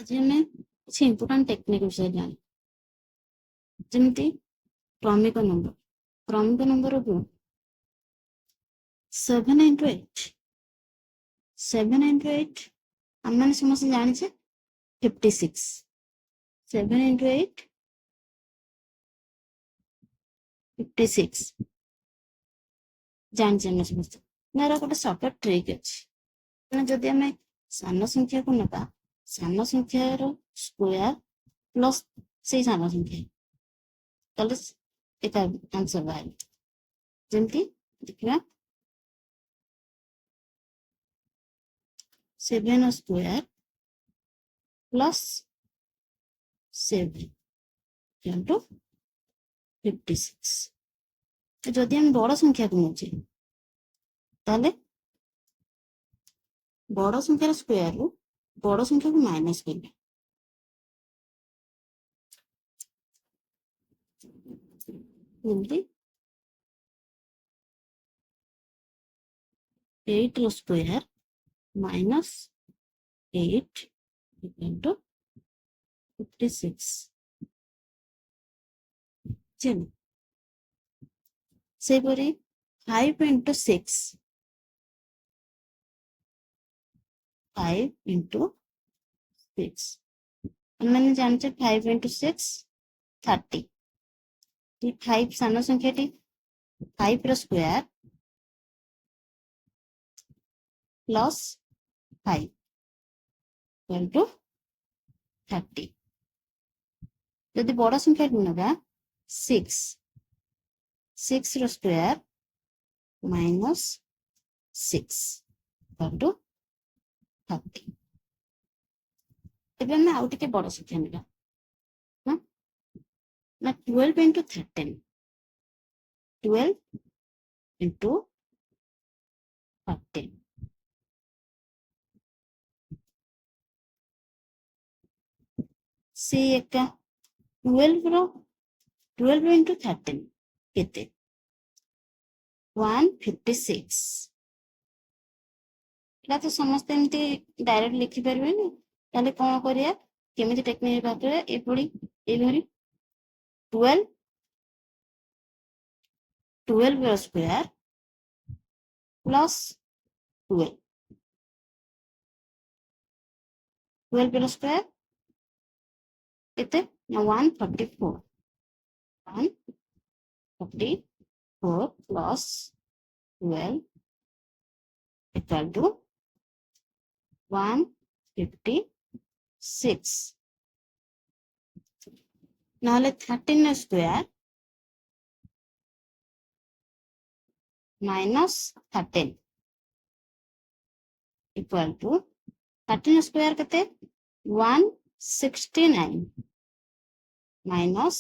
आज हमें କିଛି ଇମ୍ପୋର୍ଟାଣ୍ଟ ଟେକ୍ନିକ୍ ବିଷୟରେ ଜାଣିବା ଯେମିତି କ୍ରମିକ ନମ୍ବରକୁ 7 into 8 ଆମମାନେ ସମସ୍ତେ ଜାଣିଛେ 56 7 into 8 56 ଜାଣିଛେ ଆମେ ସମସ୍ତେ ଏହାର ଗୋଟେ ସର୍ଟକଟ୍ ଟ୍ରିକ୍ ଅଛି ମାନେ ଯଦି ଆମେ ସାନ ସଂଖ୍ୟାକୁ ନେବା ସାନ ସଂଖ୍ୟାର ସ୍କୋୟାର ପ୍ଲସ୍ ସେଇ ସାନ ସଂଖ୍ୟା ତାହେଲେ ଏଟା ଆନ୍ସର ବାହାରିବ ଯେମିତି ଦେଖିବା 7 square plus 7 into 56 ଯଦି ଆମେ ବଡ଼ ସଂଖ୍ୟାକୁ ନେଉଛେ ତାହେଲେ ବଡ଼ ସଂଖ୍ୟାର ସ୍କୋୟାରରୁ ବଡ଼ ସଂଖ୍ୟାକୁ ମାଇନସ୍ କରିବା ଯେମିତି 8 ର ସ୍କୋୟାର minus 8 into 56 ସେହିପରି 5 into 6 5 into 6 ଆମେ ଜାଣିଛେ 5 into 6 30 5 ସାନ ସଂଖ୍ୟାଟି 5 ର ସ୍କୋୟାର ପ୍ଲସ୍ 5 into 30 ଯଦି ବଡ଼ ସଂଖ୍ୟାଟି ନେବା 6 ର ସ୍କୋୟାର minus 6 into 30 ଏବେ ଆମେ ଆଉ ଟିକେ ବଡ଼ ସଂଖ୍ୟା ନେବା ନା 12 into 13 12 into 13 ସେ ଏକା 12 into 13 କେତେ 156 ଏଟା ତ ସମସ୍ତେ ଏମିତି ଡାଇରେକ୍ଟ ଲେଖିପାରିବେନି ତାହେଲେ କ'ଣ କରିବା କେମିତି ଟେକ୍ନିକ୍ ବାହାରିବା ଏଇଭଳି 12 ର ସ୍କୋୟାର ପ୍ଲସ୍ 12 ର ସ୍କୋୟାର କେତେ ନା 144 plus 12 equal to 156 नहले 13 square minus 13 equal to 13 square केते 169 minus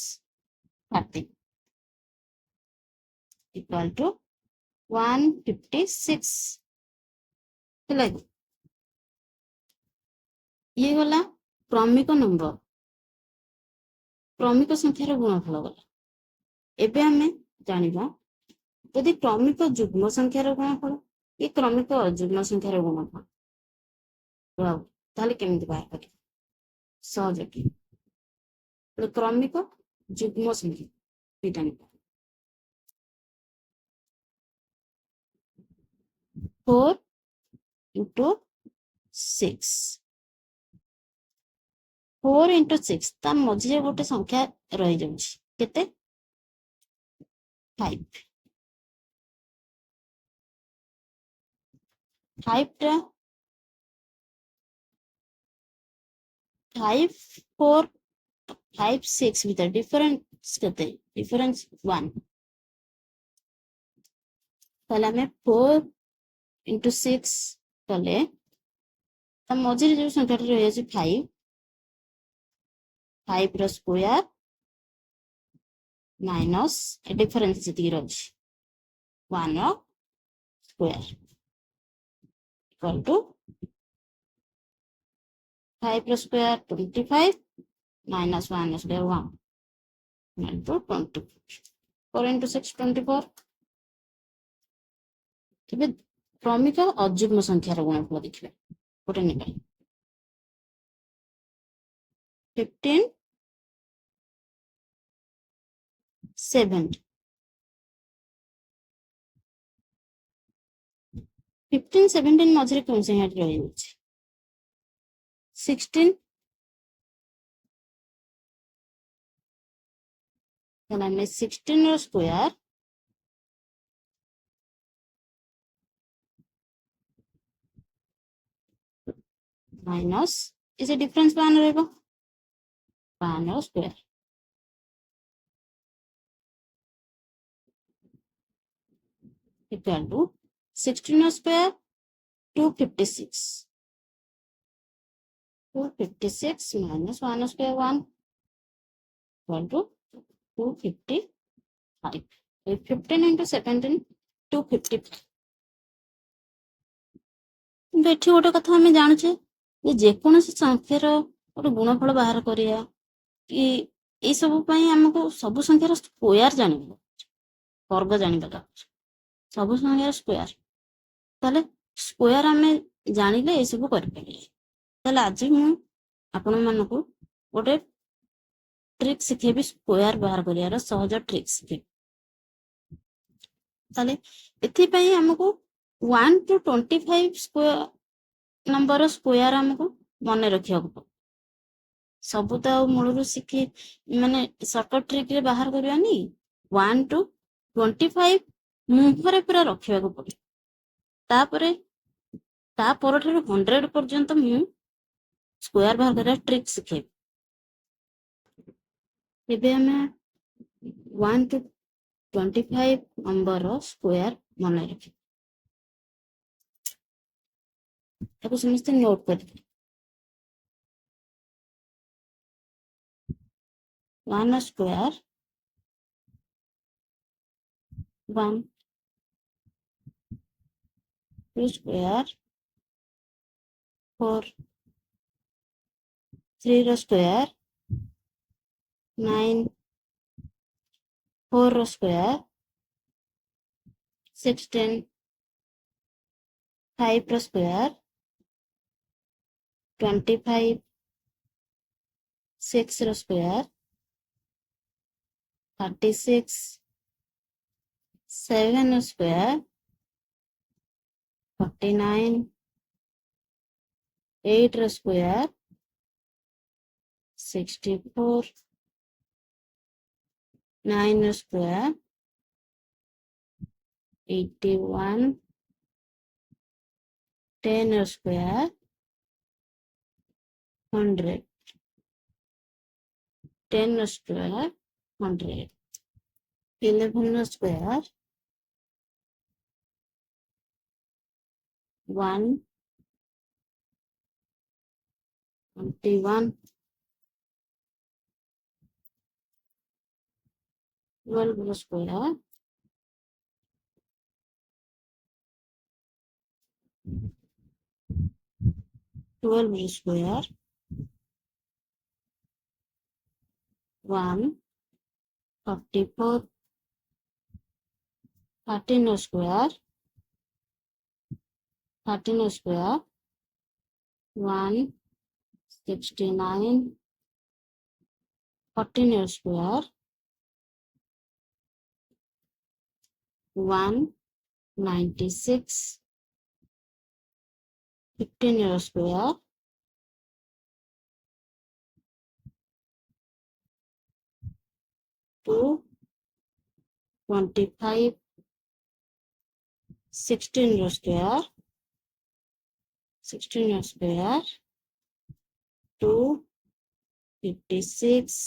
30 equal to 156 ये गला क्रमिक नंबर क्रमिक संख्यार गुणफल गला एबे हमें जानिबा यदि क्रमिक जुग्म संख्यार गुणफल ये क्रमिक अजुग्म संख्यार गुणफल ताहले केमिति बाहर करिया सहज क्रमिक जुग्म संख्या दुईटा निबा 4 into 6 4 into 6 ता मझे गोटे संख्या रही जाउछि केते 5 टा 5 4 5 6 भीतर डिफरेंस केते डिफरेंस 1 ताले हमें 4 into 6 कले ता मझे जो संख्या रही जाउछि 5 रो स्क्वायर माइनस डिफरेंस जति रही 1 रो स्क्वायर इक्वल टू 5 रो स्क्वायर 25 minus 1 रो स्क्वायर 1 into 24 4 into 6 24 तबे क्रमिक अजुग्म संख्यार गुणफल देखिबा गोटे निबा 15 7 15 17 ମଝିରେ କେଉଁ ସଂଖ୍ୟାଟି ରହିଯାଉଛି 16 ତାହେଲେ ଆମେ 16 ର ସ୍କୋୟାର ମାଇନସ୍ ଏ ସେ ଡିଫରେନ୍ସ 1 ରହିବ 1 ର ସ୍କୋୟାର equal to 16 ର square 256 256 minus 1 square 1 equal to 255 15 into 17 255 କିନ୍ତୁ ଏଠି ଗୋଟେ କଥା ଆମେ ଜାଣୁଛେ ଯେ ଯେକୌଣସି ସଂଖ୍ୟାର ଗୋଟେ ଗୁଣଫଳ ବାହାର କରିବା କି ଏଇ ସବୁ ପାଇଁ ଆମକୁ ସବୁ ସଂଖ୍ୟାର ସ୍କୋୟାର ଜାଣିବା ବର୍ଗ ଜାଣିବା ଦରକାର ସବୁ ସଂଖ୍ୟାର ସ୍କୋୟାର ତାହେଲେ ସ୍କୋୟାର ଆମେ ଜାଣିଲେ ଏସବୁ କରିପାରିବା ତାହେଲେ ଆଜି ମୁଁ ଆପଣମାନଙ୍କୁ ଗୋଟେ ट्रिक शिखेबी स्क्वायर बाहर करियार सहज ट्रिक शिखेबी ताले एथिपई हमको 1 to 25 स्क्वायर नंबर स्क्वायर हमको मन रखिया को सब तो मूलरू शिखी माने शॉर्टकट ट्रिक रे बाहर करवानी 1 to 25 मुहरे पूरा रखिया को पड़े तापरे ता परठार 100 पर्यंत मु स्क्वायर बाहर करिया ट्रिक शिखेबी एबे हमें 1 to 25 नंबर स्क्वायर मन रखिए ताको समस्त नोट कर 1 स्क्वायर 1 2 स्क्वायर 4 3 रो स्क्वायर 9 4 रो स्क्वायर 16 5 रो स्क्वायर 25 6 रो स्क्वायर 36 7 रो स्क्वायर 49 8 रो स्क्वायर 64 9 रो स्क्वायर 81 10 रो स्क्वायर 100 10 रो स्क्वायर 100 11 रो स्क्वायर 1 21 12 रो स्क्वायर 12 रो स्क्वायर 1 44 13 रो स्क्वायर 13 रो स्क्वायर 1 69 14 रो स्क्वायर 1 96 15 रो स्क्वायर 2 25 16 रो स्क्वायर 16 रो स्क्वायर 2 56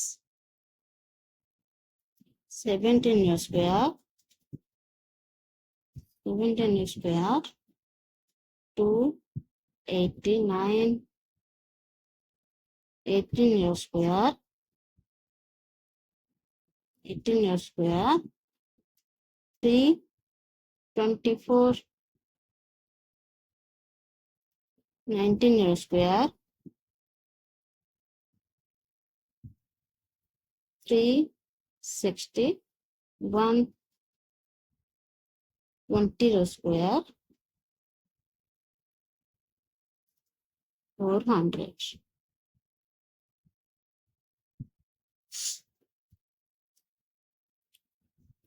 17 रो स्क्वायर 17 रो स्क्वायर 2 89 18 रो स्क्वायर 18 रो स्क्वायर 3 24 19 रो स्क्वायर 3 61 20 रो square 400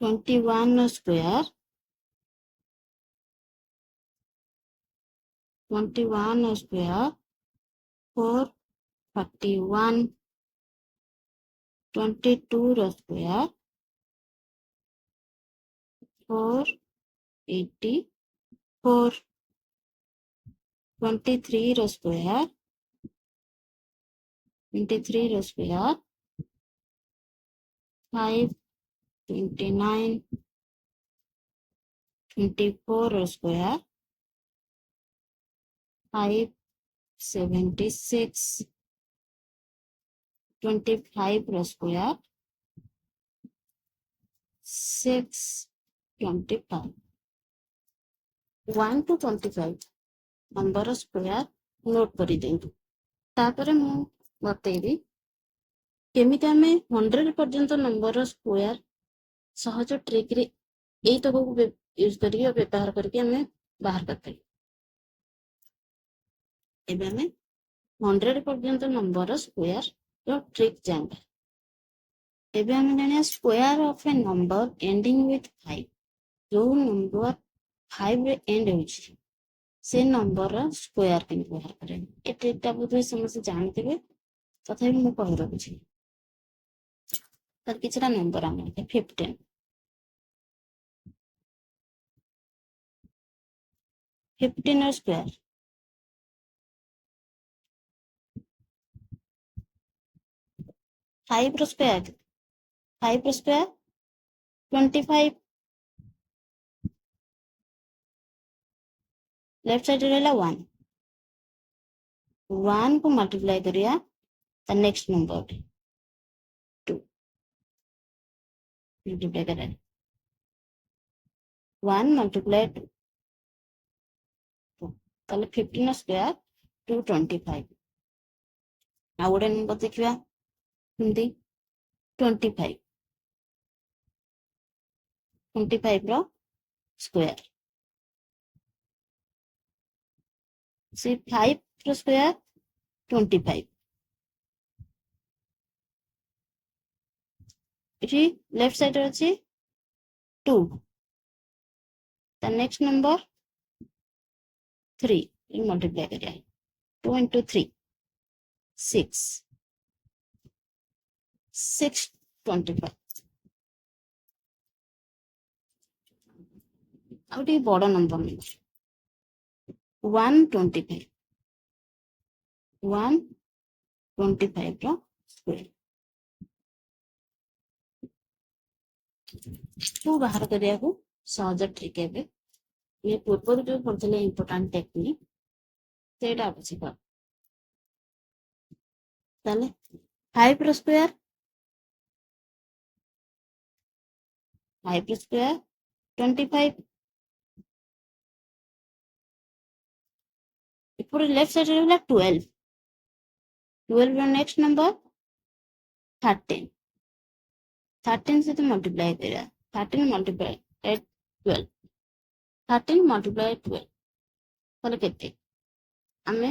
21 square 441 22 square 484 23 square 529 24 square 576 25 square 625 1 to 25 number square note कर दिंतु तापर मु बतेबी केमिति आमे 100 पर्यंत नंबर स्क्वायर सहज ट्रिक रे एई तक को यूज करिके व्यवहार करके आमे बाहर करते एबे आमे 100 पर्यंत नंबर स्क्वायर रो ट्रिक जानबा एबे आमे जानिया square of A number ending with 5 जो नंबर 5 रे एंड होछि से नंबर स्क्वायर के व्यवहार करें ए ट्रिकटा बुझे समस्त जानते तथापि मु कहि रखुछि तर किछटा नंबर आमे 15 15 square 5 square 5 square 25 left side रहला 1 1 को मल्टीप्लाई करिया द नेक्स्ट नंबर 2 मल्टीप्लाई करें 1 मल्टीप्लाई 2 ताले 15 स्क्वायर 225 आ गोटे नंबर देखिबा हिंदी 25 रो स्क्वायर से 5 रो स्क्वायर 25 इठी लेफ्ट साइड रे अछि 2 द नेक्स्ट नंबर 3 मल्टीप्लाई करिया 2 into 3 6 625 आउटे बड़ नंबर नहीं 125 125 रो स्क्वायर तो बाहर करिया को सहज ट्रिक है ये पूर्व जो पढ़ले इंपोर्टेंट टेक्निक सेटा बुझी पर ताले 5 रो स्क्वायर 25 इपुर लेफ्ट साइड रे 12 रो नेक्स्ट नंबर 13 13 से तो मल्टीप्लाई करिया 13 मल्टीप्लाई 12 13 मल्टीप्लाई 12 ताले केते आमे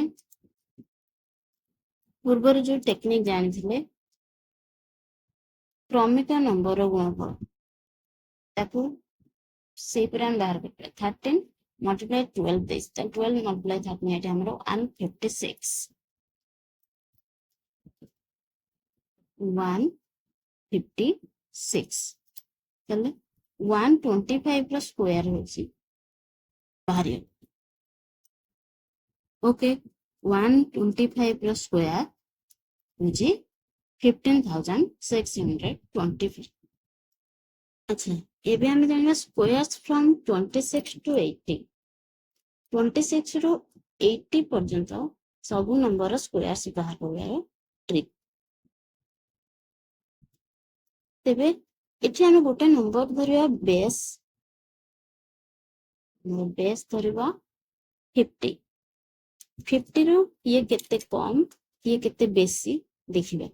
पूर्व जो टेक्निक जानी थिले क्रमिक नंबर गुणफल ताकू से हम बाहर करते 13 मल्टीप्लाई 12 दिस 12 मल्टीप्लाई 13 एटा हमरो 156 156 चले 125 रो स्क्वायर होची बाहर ओके 125 रो स्क्वायर होची 15625 अच्छा एबे हम जानिबा स्क्वायर्स फ्रॉम 26 टू 80 26 रो 80 पर्यंत सब नंबर स्क्वायर्स बाहर होया ट्रिक तेबे एठी हम गोटे नंबर धरिया बेस धरिबा 50 50 रो ये केते कम ये केते बेसी देखिबा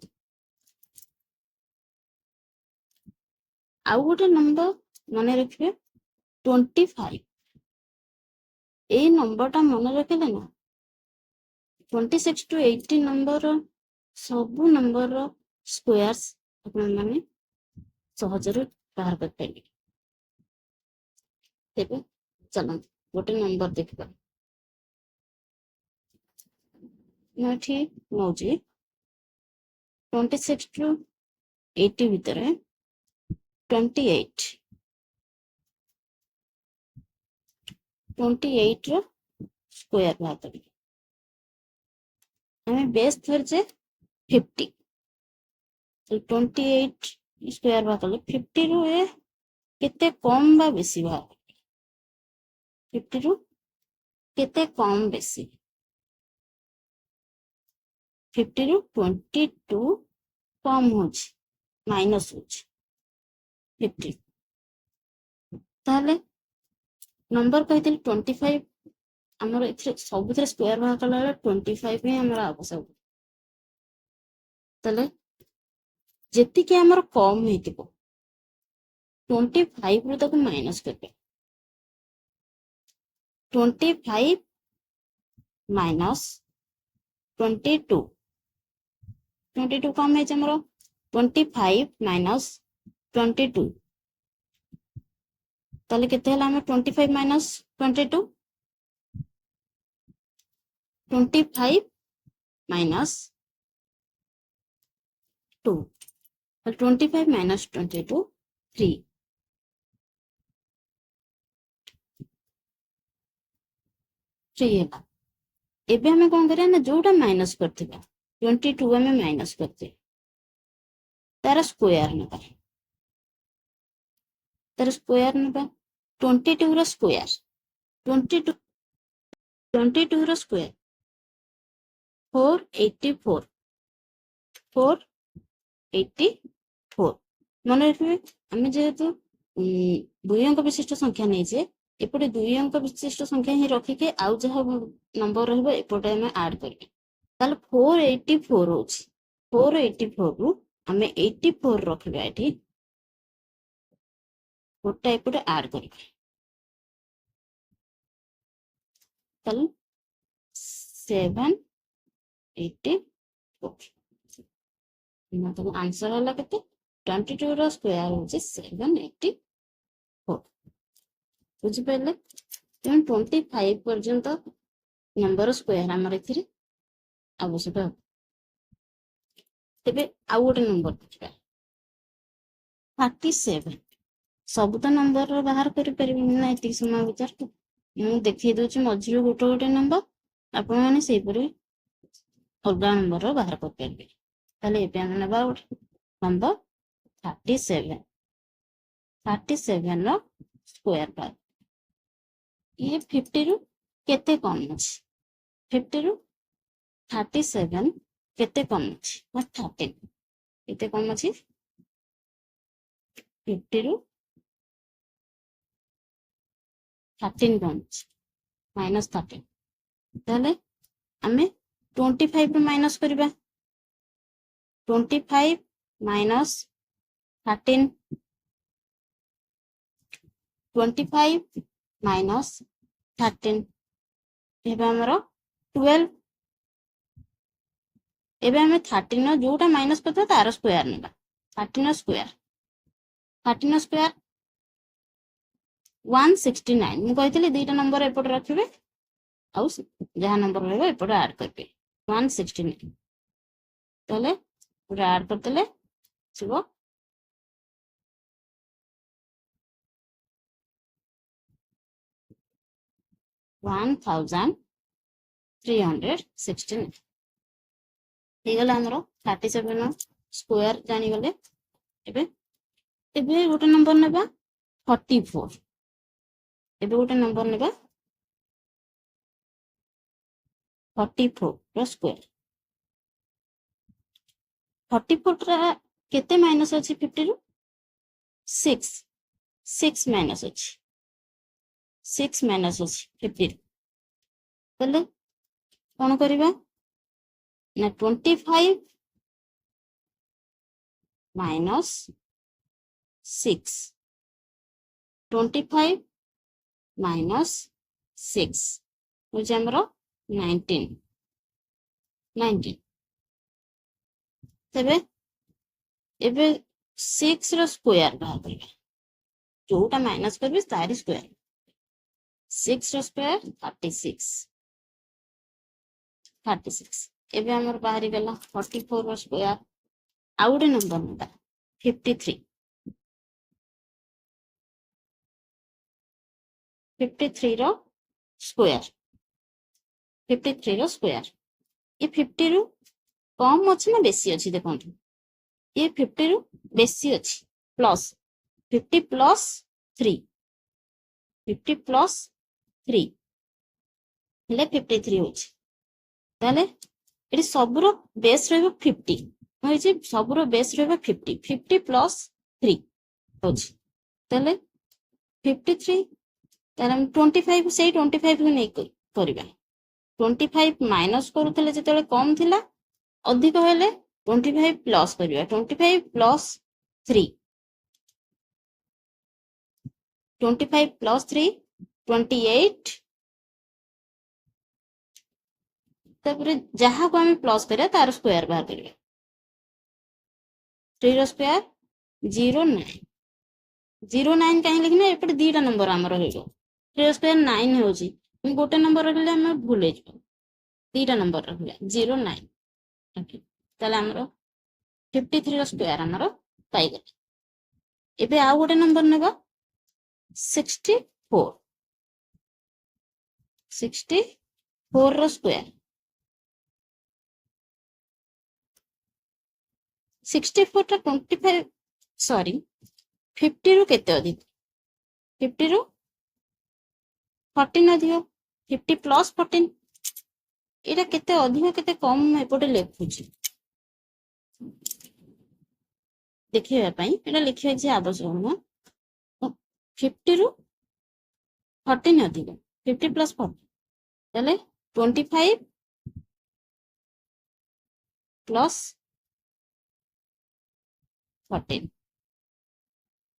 आउ गोटे नंबर मने रखिबे 25 ए नंबरटा मन रखिले ना 26 टू 80 नंबर सब नंबर स्क्वायर्स अपन माने सहज रे बाहर कर पाइबे तेबे चलो गोटे नंबर देखा मुझे नौजी 26 टू 80 भितर 28 रो स्क्वायर बाहर करी हमें बेस धरजे 50 तो 28 स्क्वायर बाहर कले 50 रो ए केते कम बा बेसी बाहर 50 रो केते कम बेसी 50 रो 22 कम होची माइनस होची 50 ताहले नंबर कहितली 25 हमर एथरे सबुथरे स्क्वायर बाहर कला 25 ही हमर आवश्यक ताहले जेति के हमर कम हेतिबो 25 रो तक माइनस करबे 25 माइनस 22 22 कम है हमर 25 माइनस 22 ताले केते हला हम 25 माइनस 22 25 माइनस 2 25 माइनस 22 3 है एबे हमें कौन करिया ना जोटा माइनस करथिबा 22 हमें माइनस करते तार स्क्वायर नबा तार स्क्वायर नबा 22 रो स्क्वायर 22 22 रो स्क्वायर 484 484 मन रखिए आम जेहेतु दुई अंक विशिष्ट संख्या नहीं जे एपटे दुई अंक विशिष्ट संख्या ही रखिके आउ जहाँ नंबर रहिबो एपटे हमें ऐड करबे ताले 484 होची 484 रु हमें 84 रखिबा एठी गोटा एपटे ऐड करबे ताले 784 मतलब आंसर हला केते 22 रो स्क्वायर होची 784 बुझि पड़ले तेन 25 पर्यंत नंबर स्क्वायर हमर एथिरे आवश्यक तेबे आउ गोटे नंबर देखिबा 37 सब तो नंबर बाहर करि परिबिनी ना एति समय विचार मु देखि दोछि मझिरो गोटे गोटे नंबर आपण माने सेहि परि अलगा नंबर बाहर कर परिबे ताले एबे हम नबा नंबर 37 रो स्क्वायर बार ये 50 रु केते कम अछि 50 रु 37 केते कम अछि 13 केते कम अछि 50 रु 13 कम अछि माइनस 13 ताले हमें 25 रु माइनस करबा 25 माइनस 13 25 माइनस 13 एबे हमरो 12 एबे हमें 13 जोटा माइनस करता तार स्क्वायर नेबा 13 स्क्वायर 169 मु कहितले दुईटा नंबर एपट रखिबे आउ जहा नंबर रहबो एपट ऐड करबे 169 तले पूरा ऐड करतले छिबो 1316 हे गला हमरो 37 स्क्वायर जानि गले एबे एबे गोटे नंबर नेबा 44 एबे गोटे नंबर नेबा 44 रो स्क्वायर 44 रा केते माइनस अछि 50 रु 6 6 माइनस अछि 6 माइनस अछि 50 तले कोन करिबा ना 25 माइनस 6 25 माइनस 6 होजे हमरो 19 तबे एबे 6 रो स्क्वायर बाहर करिबा जोटा माइनस करबे तारी स्क्वायर 6 ର स्क्वायर 36 36 एबे हमर बाहरी गला 44 ର स्क्वायर आ गोटे नंबर नंबर 53 53 ର स्क्वायर 53 ର स्क्वायर ये 50 रु कम अछि ना बेसी अछि देखंतु ये 50 रु बेसी अछि प्लस 50 प्लस 3 50 प्लस 3 हेले 53 होछि ताले एटी सबरो बेस रहबो 50 होइछि सबरो बेस रहबो 50 50 प्लस 3 होछि ताले 53 ताले हम 25 से 25 को नै करबा 25 माइनस करूतले जेतेले कम थिला अधिक हेले 25 प्लस करबा 25 प्लस 3 25 प्लस 3 28 तापर जहाँ को हमें प्लस करिया तार स्क्वायर बाहर करिया 3 रो स्क्वायर 09 09 कहीं लिखना एपटे दीटा नंबर हमर होइबो 3 रो स्क्वायर 9 होची गोटे नंबर रखले हम भूल जाइबो दीटा नंबर रखले 09 ओके ताले हमर 53 रो स्क्वायर हमर पाई गले एबे आ गोटे नंबर नेबो 64 64 रो स्क्वायर 64 टा 25 सॉरी 50 रु केते अधिक 50 रु 14 अधिक 50 प्लस 14 एटा केते अधिक केते कम एपटे लेखुची देखिबा पई एटा लिखिया जे आवश्यक न 50 रु 14 अधिक 50 प्लस 14 ताले 25 प्लस 14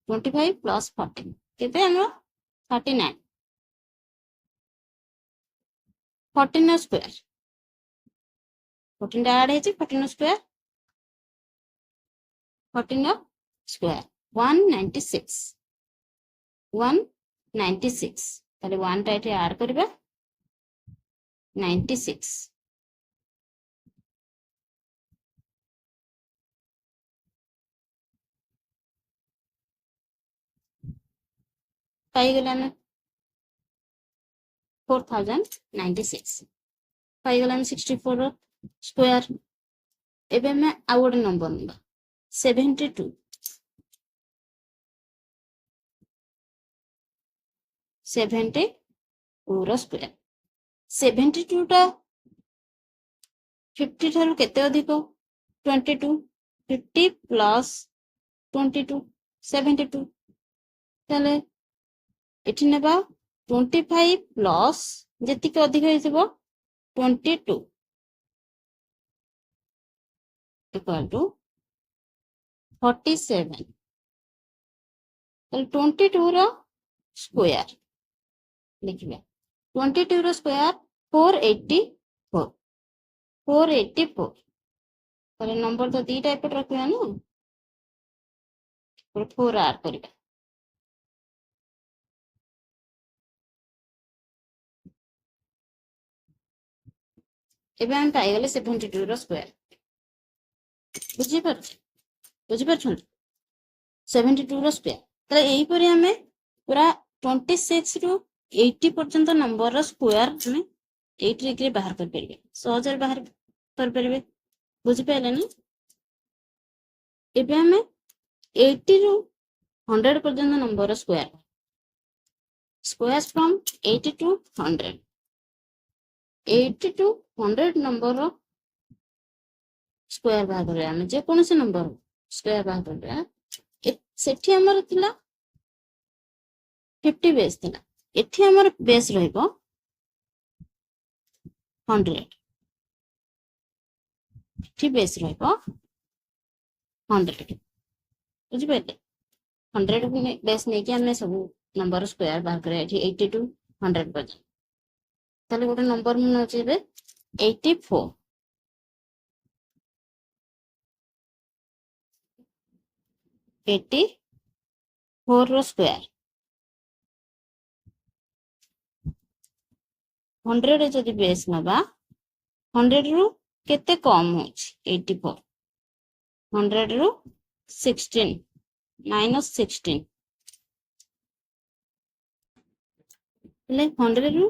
25 प्लस 14 केते हमरो 39 14 स्क्वायर 14 ऐड है 14 स्क्वायर 14 स्क्वायर 196 196 ताले 1 टा एठी ऐड करबा 96 पाई गला हम 4096 पाई गला हम 64 रो स्क्वायर एबे मैं आ गोटे नंबर नंबर 72 72 रो स्क्वायर 72 टा 50 ठारू केते अधिक 22 50 प्लस 22 72 ताले एठी नेबा 25 प्लस जेतिक अधिक होइथिबो 22 इक्वल टू 47 ताले 22 रो स्क्वायर लिखिबा 22 रो स्क्वायर 484 484 ताले नंबर तो दी टाइप रखिया ना 4 ऐड करिबा एबे हम पाई गले 72 रो स्क्वायर बुझी पर 72 रो स्क्वायर ताले एही परी हमें पूरा 26 रु 80 पर्यंत नंबर रो स्क्वायर हमें 8 ट्रिक रे बाहर कर परिबे सहजर बाहर कर परिबे बुझी पाइले ना एबे हमें 80 रु 100 पर्यंत नंबर रो square from 80 to 100 80 to 100 number रो स्क्वायर बाहर करे हमें जे कोन से नंबर स्क्वायर बाहर करे सेठी हमर थिला 50 बेस थिला एठी हमर बेस रहइबो 100 एठी बेस रहइबो 100 बुझी पाइले 100 को बेस नै कि हमें सब नंबर स्क्वायर बाहर करे एठी 80 टू 100 पर्यंत ताले गोटे नंबर मन अछि बे 84 84 रो स्क्वायर 100 जदि बेस नबा 100 रु केते कम होछि 84 100 रु 16 माइनस 16 ले 100 रु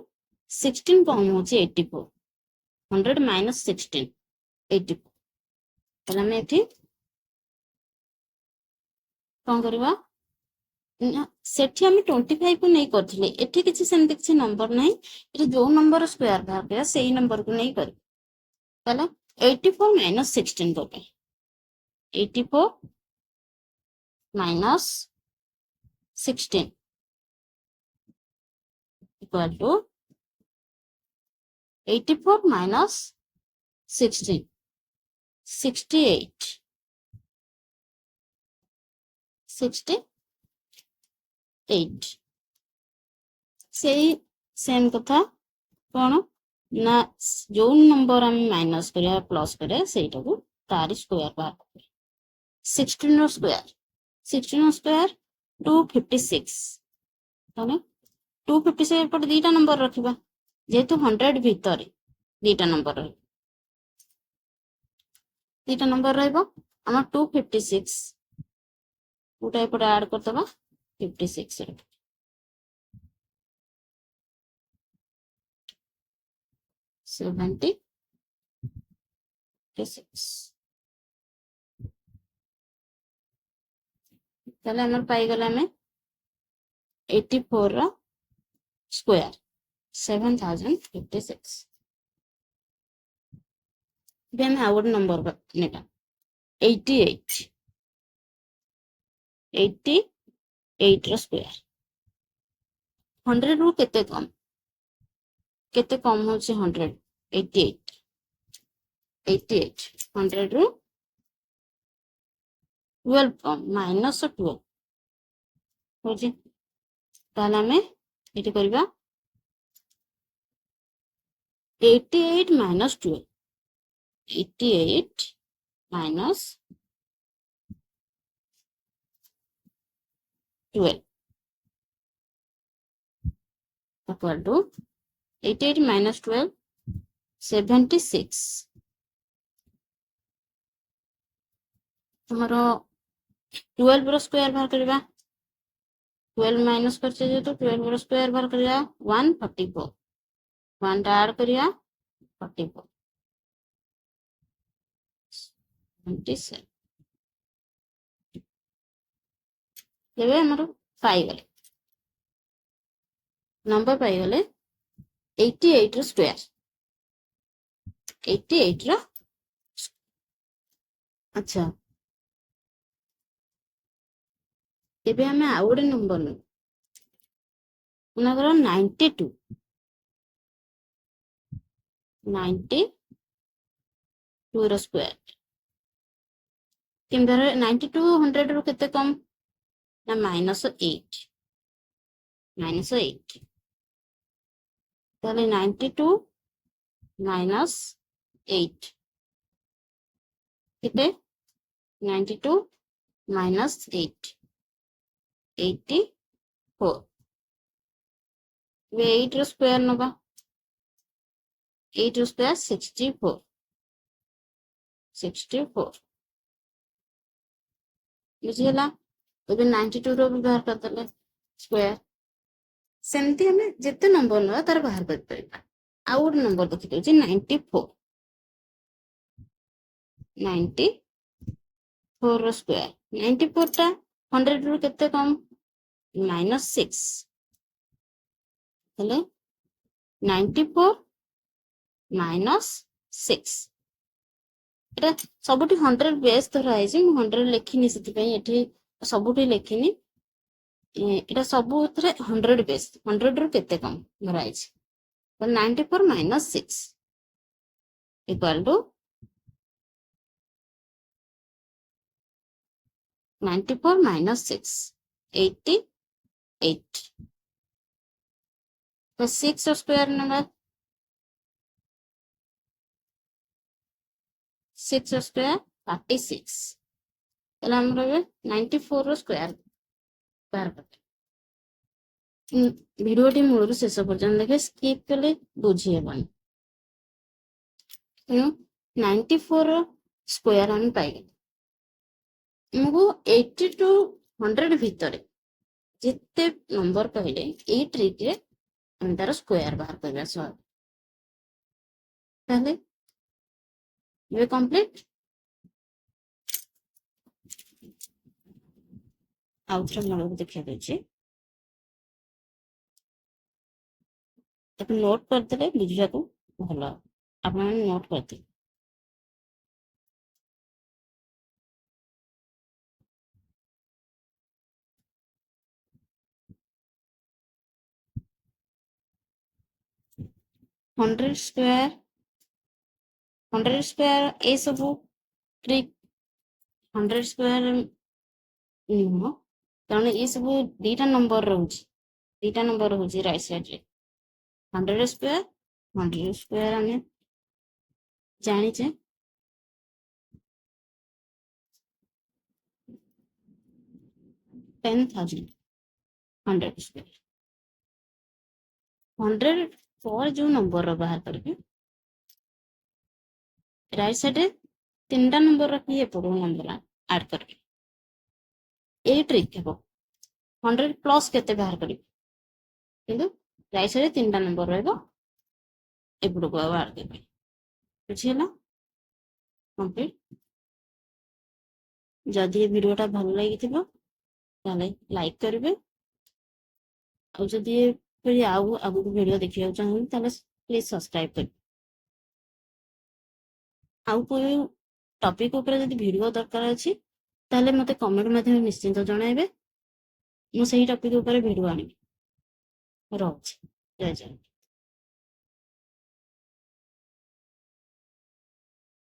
16 कम होछि 84 100 माइनस 16 84 तले हम एठी कोन करबा सेठी हम 25 को नहीं करथिले एठी किछि सेमति किछि नंबर नाही एठी जो नंबर स्क्वायर बाहर गया सेही नंबर को नहीं कर तले 84 माइनस 16 करबे 84 माइनस 16 इक्वल टू 84 minus 16 68 68 सेही सेम कथा कौन ना जो नंबर हम माइनस करिया प्लस करिया सेटा को तारी स्क्वायर बाहर करिया 16 रो स्क्वायर 256 ताने 256 पर दीटा नंबर रखिबा जेतु 100 भीतर दीटा नंबर रहइबो हम 256 उटा एपटे ऐड कर दबा 56 रे 76 ताले हमर पाई गला में 84 रो square 7056 then I would number नेटा 88 रो स्क्वायर 100 रु केते कम होचे 100 88 100 रु 12 कम माइनस 12 होचे ताला में एटी करबा 88 minus 12 88 minus 12 equal to 88 minus 12 76 तुम्हारो 12 row square बाहर करबा 12 माइनस करछे जे तो 12 रो स्क्वायर बाहर करिया 144 1 ऐड करिया 44 27 लेबे हमरो पाई गले नंबर पाई गले 88 रो स्क्वायर 88 रो अच्छा एबे हमें आउडे नंबर न उनागर 92 रो स्क्वायर किंबर 92 100 रो केते कम ना -8 ताले 92 minus 8 किते 92 minus 8 84 वे 8 रो स्क्वायर नबा 8 रो स्क्वायर 64 बुझिला एबे 92 रो बाहर कर दले स्क्वायर सेमती हमें जिते नंबर न तार बाहर कर परिबा आ और नंबर देखि दउची 94 रो स्क्वायर 94 टा 100 रो केते कम -6 हेले 94 -6 एटा सबुटी 100 बेस धरा आइछि मु 100 लेखिनी सेति पई एठी सबुटी लेखिनी एटा सबु थरे 100 बेस 100 रो केते कम धरा आइछि तो 94 -6 इक्वल टू 94 -6 88 तो 6 रो स्क्वायर नंबर 6 रो स्क्वायर 36 तला हमरो 94 रो स्क्वायर बाहर कर ଭିଡିଓଟି ମୂଳରୁ ଶେଷ ପର୍ଯ୍ୟନ୍ତ ଦେଖେ, ସ୍କିପ୍ କଲେ ବୁଝି ହେବନି। ତେଣୁ 94 ସ୍କୋୟାର ଆମେ ପାଇଗଲେ। ଆମକୁ 80 ଟୁ 100 ଭିତରେ ଯେତେ ନମ୍ବର କହିଲେ ଏଇ ଟ୍ରିକରେ ଆମେ ତାର ସ୍କୋୟାର ବାହାର କରିବା ସହ। ତାହେଲେ ଏବେ କମ୍ପ୍ଲିଟ। ଆଉ ଥରେ ମୂଳକୁ ଦେଖିବା ଦଉଛି, ତାକୁ ନୋଟ୍ କରିଦେଲେ ବୁଝିବାକୁ ଭଲ। ଆପଣମାନେ ନୋଟ୍ କରିଦେବେ। हंड्रेड स्क्वायर ए सबू ट्रिक 100 स्क्वायर नुह, कारण ये सब दीटा नंबर रोचे, दीटा नंबर रोचे राइट साइड रे। 100 स्क्वायर आम जाचे 10,000। 100 स्क्वायर 100 पर जो नंबर बाहर करके राइट साइड रे 3टा नंबर रखी एपट नंबर ऐड करके ए ट्रिक हे 100 प्लस केते बाहर करी, किंतु राइट साइड रे 3टा नंबर रहबो एपट को ऐड करके। बुझिला कंप्लीट। जदि ये वीडियोटा भल लगी लाइक करेंगे, और जदि आगु वीडियो देखा चाहिए प्लीज सब्सक्राइब कर। आउ कोई टॉपिक ऊपर जदि वीडियो दरकार अच्छी ताले मते कमेंट माध्यम निश्चिंत जणाइबे, मु सही टॉपिक ऊपर वीडियो आनिबी। रहुछि। जय जय।